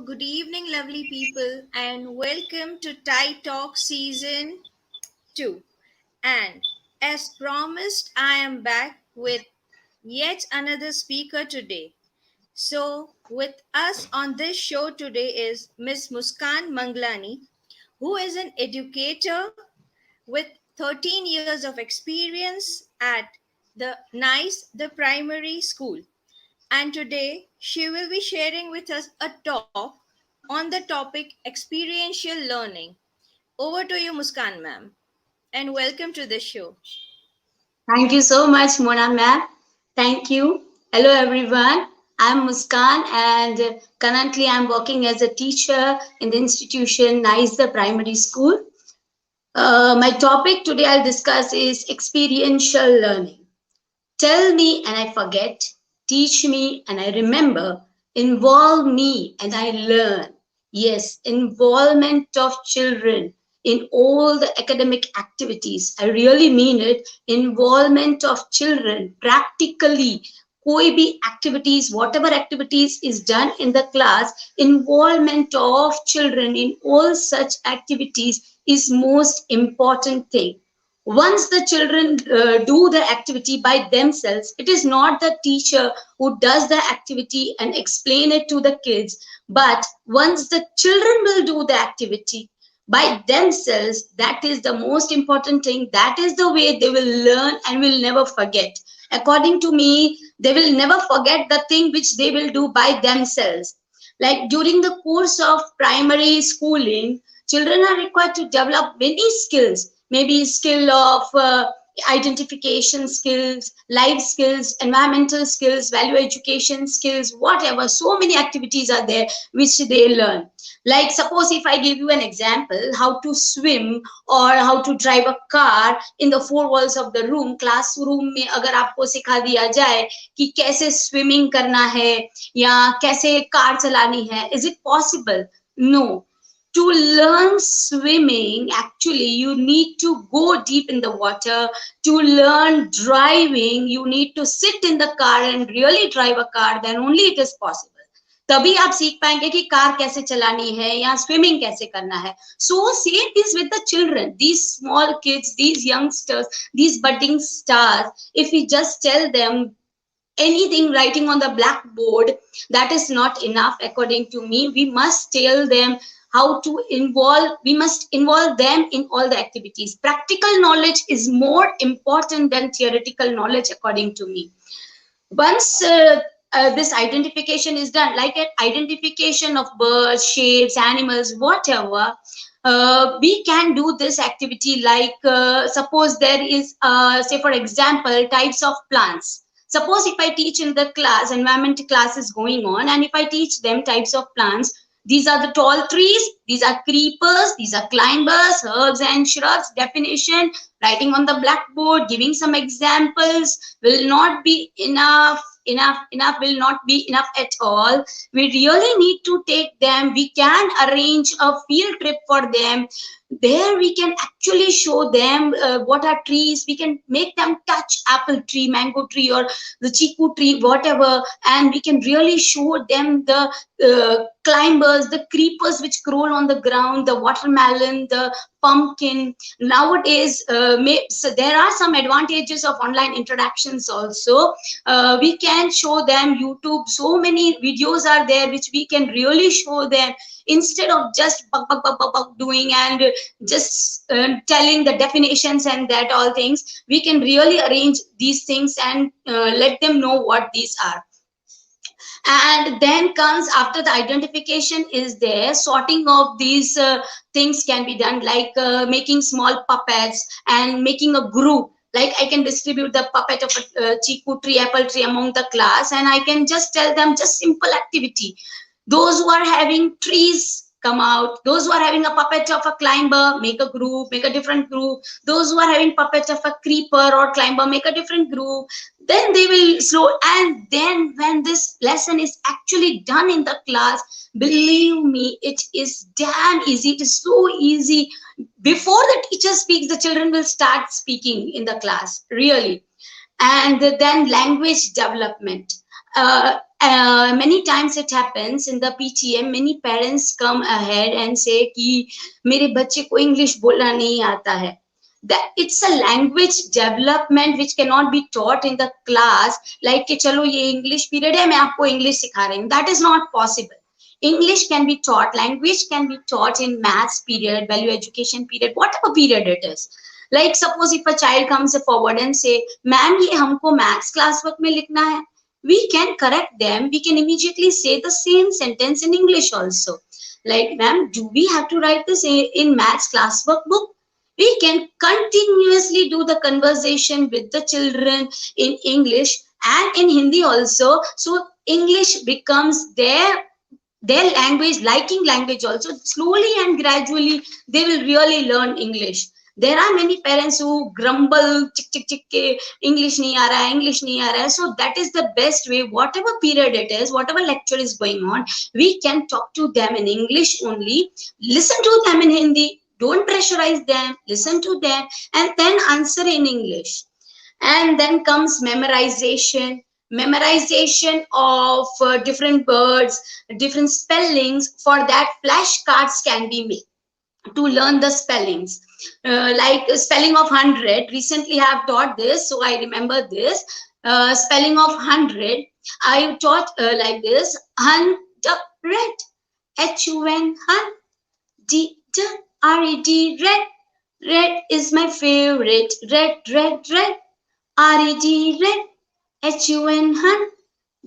good evening, lovely people, and welcome to Thai Talk Season 2. And as promised, I am back with yet another speaker today. So, with us on this show today is Miss Muskan Manglani, who is an educator with 13 years of experience at the NiCE, the primary school. And today she will be sharing with us a talk on the topic experiential learning. Over to you, Muskan ma'am, and welcome to the show. Thank you so much, Mona ma'am. Thank you. Hello, everyone. I'm Muskan, and currently I'm working as a teacher in the institution NiCE, the primary school. My topic today I'll discuss is experiential learning. Tell me and I forget, teach me and I remember, involve me and I learn. Yes, involvement of children in all the academic activities. I really mean it. Involvement of children practically. कोई भी activities, whatever activities is done in the class, involvement of children in all such activities is most important thing. Once the children do the activity by themselves, it is not the teacher who does the activity and explain it to the kids, but once the children will do the activity by themselves, that is the most important thing. That is the way they will learn and will never forget. According to me, they will never forget the thing which they will do by themselves. Like during the course of primary schooling, children are required to develop many skills, maybe skill of identification skills, life skills, environmental skills, value education skills, whatever. So many activities are there which they learn. Like suppose if I give you an example, how to swim or how to drive a car in the four walls of the room, classroom में अगर आपको सिखा दिया जाए कि कैसे swimming करना है या कैसे कार चलानी है, is it possible? No. To learn swimming, actually, you need to go deep in the water. To learn driving, you need to sit in the car and really drive a car, then only it is possible. तभी आप सीख पाएंगे कि car कैसे चलानी है या swimming कैसे करना है. So same is with the children, these small kids, these youngsters, these budding stars. If we just tell them anything writing on the blackboard, that is not enough. According to me, we must tell them how to involve, we must involve them in all the activities. Practical knowledge is more important than theoretical knowledge, according to me. Once this identification is done, like an identification of birds, shapes, animals, whatever, we can do this activity. Like suppose there is say for example types of plants. Suppose if I teach in the class, environment class is going on, and if I teach them types of plants, these are the tall trees, these are creepers, these are climbers, herbs and shrubs. Definition, writing on the blackboard, giving some examples will not be enough. Enough will not be enough at all. We really need to take them. We can arrange a field trip for them. There we can actually show them what are trees. We can make them touch apple tree, mango tree, or the chiku tree, whatever, and we can really show them the climbers, the creepers which crawl on the ground, the watermelon, the pumpkin. Nowadays, so there are some advantages of online interactions also. We can show them YouTube. So many videos are there which we can really show them, instead of just doing and just telling the definitions and that all things. We can really arrange these things and let them know what these are. And then comes, after the identification is there, sorting of these things can be done, like making small puppets and making a group. Like I can distribute the puppet of a chiku tree, apple tree among the class, and I can just tell them just simple activity. Those who are having trees, come out. Those who are having a puppet of a climber, make a group, make a different group. Those who are having puppet of a creeper or climber, make a different group. Then they will slow. And then when this lesson is actually done in the class, believe me, it is damn easy. It is so easy. Before the teacher speaks, the children will start speaking in the class, really. And then language development. Many times it happens in the PTM, many parents come ahead and say कि मेरे बच्चे को English बोलना नहीं आता है. That it's a language development which cannot be taught in the class. Like कि चलो ये English period है, मैं आपको English सिखा रही हूँ. That is not possible. English can be taught, language can be taught in maths period, value education period, whatever period it is. Like suppose if a child comes forward and say, "Ma'am, ये हमको maths class work में लिखना है," we can correct them. We can immediately say the same sentence in English also. Like, "Ma'am, do we have to write this in maths class workbook?" We can continuously do the conversation with the children in English and in Hindi also. So English becomes their language, liking language also. Slowly and gradually they will really learn English. There are many parents who grumble, chick chick chick ke English nahi aa raha hai, English nahi aa raha hai. So that is the best way. Whatever period it is, whatever lecture is going on, we can talk to them in English only. Listen to them in Hindi, don't pressurize them, listen to them, and then answer in English. And then comes memorization of different words, different spellings. For that, flashcards can be made to learn the spellings. Like spelling of 100, recently I have taught this, so I remember this. Spelling of 100, I taught like this: hundred, HUN, hun, DRED, red. Red is my favorite. Red, red, red. RED, red. HUN, hun,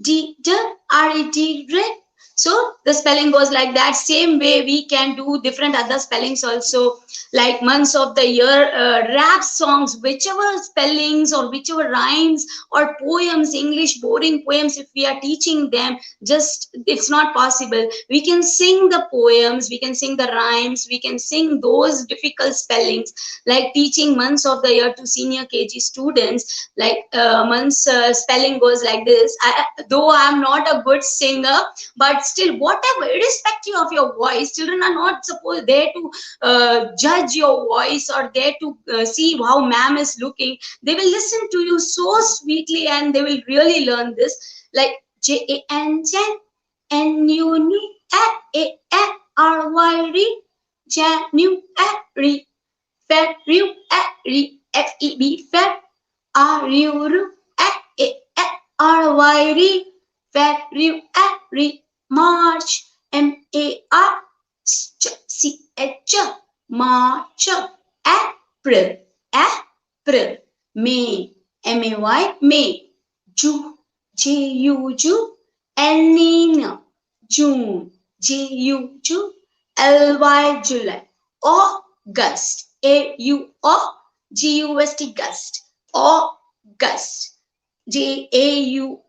DRED, red. So the spelling goes like that. Same way we can do different other spellings also, like months of the year, rap songs, whichever spellings or whichever rhymes, or poems, English boring poems. If we are teaching them, just it's not possible. We can sing the poems, we can sing the rhymes, we can sing those difficult spellings. Like teaching months of the year to senior KG students, like months spelling goes like this. Though I'm not a good singer, but still, whatever, irrespective of your voice, children are not supposed there to judge your voice or there to see how ma'am is looking. They will listen to you so sweetly and they will really learn this. Like JAN, NU, ARY, January, February, FEB, Feb, RU, RYR, February, March, MARCH, March, April, May, May, June, June, El Nino, June, LY, July, August, AUGUST, Gust, August, JAUGUST,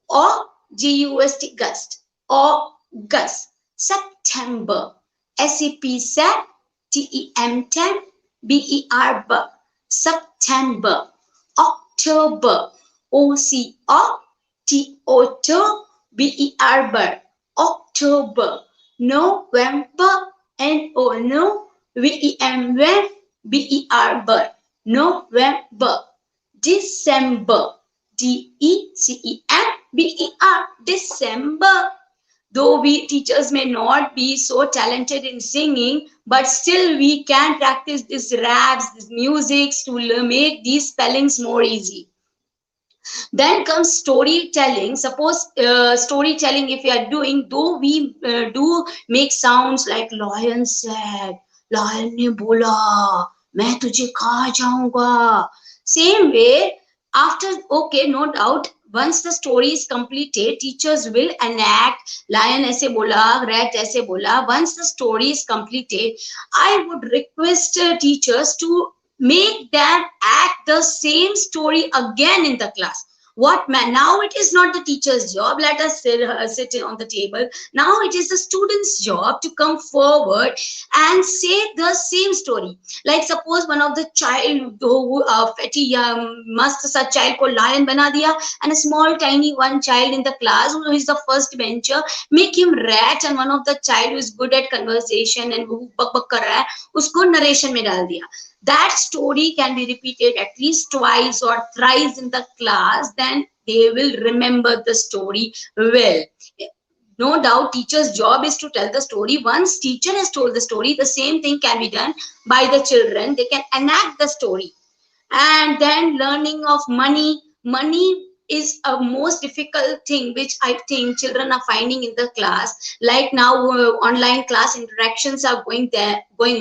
Gust, August, September, SEP, Sep, TEM, Tem, BER, September, October, OCO, TOTO, BER, October, November, NO, VEM, BER, November, December, DECEM, December. Though we teachers may not be so talented in singing, but still we can practice these raps, these musics to make these spellings more easy. Then comes storytelling. Suppose storytelling, if we are doing, though we do make sounds like lion said, lion ne bola, मैं तुझे खा जाऊंगा. Same way, after, okay, no doubt, once the story is completed, teachers will enact lion ऐसे बोला, rat ऐसे बोला. Once the story is completed, I would request teachers to make them act the same story again in the class. What man? Now it is not the teacher's job. Let us sit on the table. Now it is the student's job to come forward and say the same story. Like suppose one of the child who fatty must such child को lion बना दिया, and a small tiny one child in the class who is the first bencher, make him rat, and one of the child who is good at conversation and who बक बक कर रहा है उसको narration में डाल दिया. That story can be repeated at least twice or thrice in the class. Then they will remember the story well. No doubt teacher's job is to tell the story. Once teacher has told the story, the same thing can be done by the children. They can enact the story. And then learning of money is a most difficult thing which I think children are finding in the class. Like now, online class interactions are going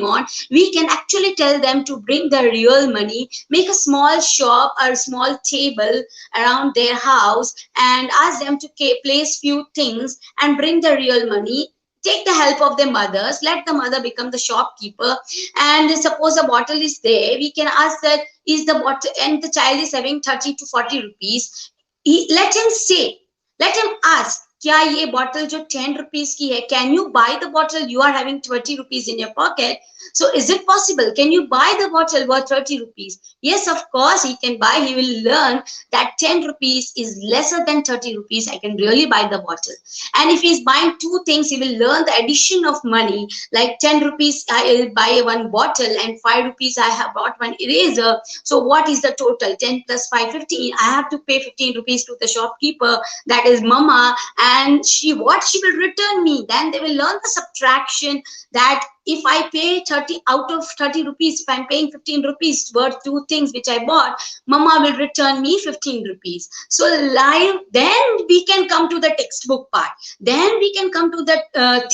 on. We can actually tell them to bring the real money, make a small shop or small table around their house, and ask them to place few things and bring the real money. Take the help of their mothers, let the mother become the shopkeeper. And suppose a bottle is there, we can ask that, is the bottle, and the child is having 30 to 40 rupees. Let him say, let him ask, क्या ये bottle जो 10 rupees की है, can you buy the bottle? You are having 20 rupees in your pocket. So is it possible? Can you buy the bottle worth 30 rupees? Yes, of course he can buy. He will learn that 10 rupees is lesser than 30 rupees. I can really buy the bottle. And if he's buying two things, he will learn the addition of money. Like 10 rupees, I will buy one bottle, and 5 rupees, I have bought one eraser. So what is the total? 10 plus 5, 15. I have to pay 15 rupees to the shopkeeper, that is mama, and she will return me. Then they will learn the subtraction, that if I pay 30 out of 30 rupees, if I'm paying 15 rupees worth two things which I bought, mama will return me 15 rupees. So live, then we can come to the textbook part. Then we can come to the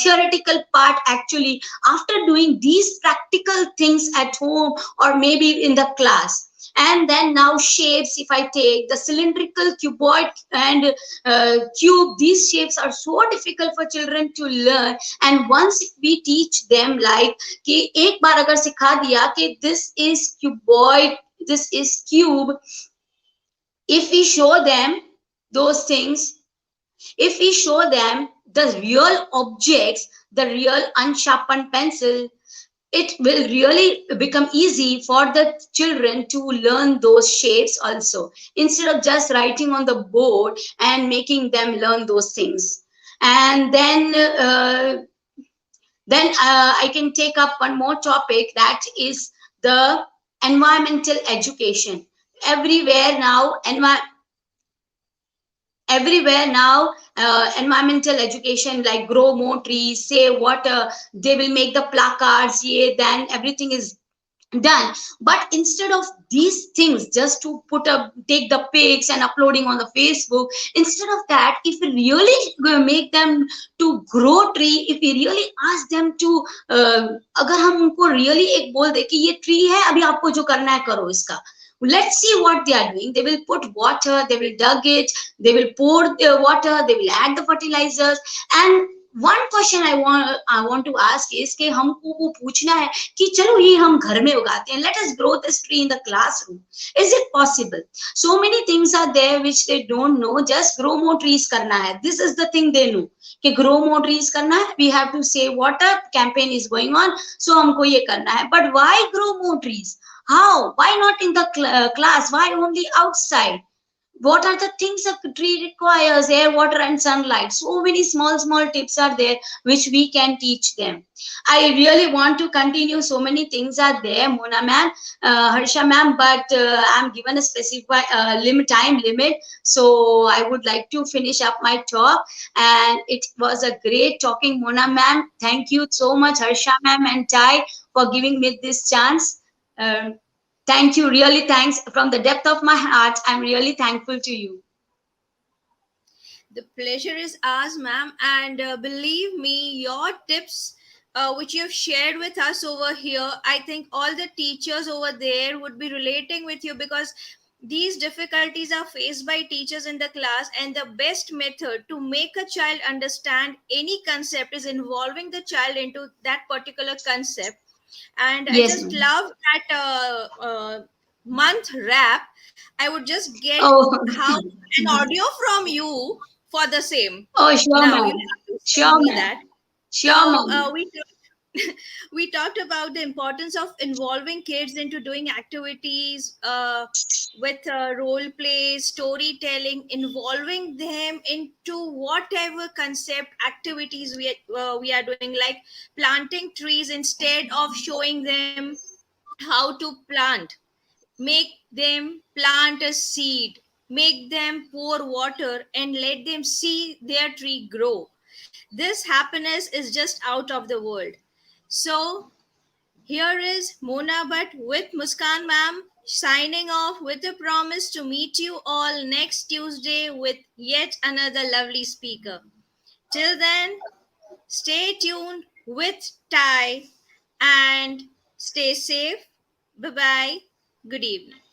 theoretical part. Actually, after doing these practical things at home or maybe in the class. And then now shapes, if I take the cylindrical, cuboid, and cube, these shapes are so difficult for children to learn. And once we teach them, like कि एक बार अगर सिखा दिया कि this is cuboid, this is cube, if we show them those things, if we show them the real objects, the real unsharpened pencil, it will really become easy for the children to learn those shapes also, instead of just writing on the board and making them learn those things. And then I can take up one more topic, that is the environmental education. Everywhere now, environmental education, like grow more trees, save water, they will make the placards, yeah, then everything is done. But instead of these things, just to take the pics and uploading on the Facebook, instead of that, if we really make them to grow tree, if we really ask them to अगर हम उनको really एक बोल दे कि ये tree है, अभी आपको जो करना है करो इसका, let's see what they are doing. They will put water, they will dug it, they will pour the water, they will add the fertilizers. And one question I want to ask is कि हमको वो पूछना है कि चलो ये हम घर में उगाते हैं, let us grow this tree in the classroom. Is it possible? So many things are there which they don't know. Just grow more trees करना है, this is the thing they know कि grow more trees करना है, we have to save water, campaign is going on, so हमको ये करना है. But why grow more trees? How? Why not in the class? Why only outside? What are the things a tree requires? Air, water, and sunlight. So many small tips are there which we can teach them. I really want to continue. So many things are there, Mona ma'am, Harsha ma'am, but I'm given a specific time limit. So I would like to finish up my talk. And it was a great talking, Mona ma'am. Thank you so much, Harsha ma'am and Tai, for giving me this chance. Thank you, really thanks from the depth of my heart. I'm really thankful to you. The pleasure is ours, ma'am. And believe me, your tips, which you have shared with us over here, I think all the teachers over there would be relating with you, because these difficulties are faced by teachers in the class. And the best method to make a child understand any concept is involving the child into that particular concept. And I Yes, just ma'am. love that month wrap. I would just get Oh, how an audio from you for the same. oh, sure, Now you ma'am. have to send Sure, me ma'am. that. Sure, So ma'am. we talked about the importance of involving kids into doing activities with role play, storytelling, involving them into whatever concept activities we are doing, like planting trees. Instead of showing them how to plant, make them plant a seed. make them pour water, and let them see their tree grow. This happiness is just out of the world. So, here is Mona Bhatt with Muskan ma'am signing off with a promise to meet you all next Tuesday with yet another lovely speaker. Till then, stay tuned with Ty and stay safe. Bye bye. Good evening.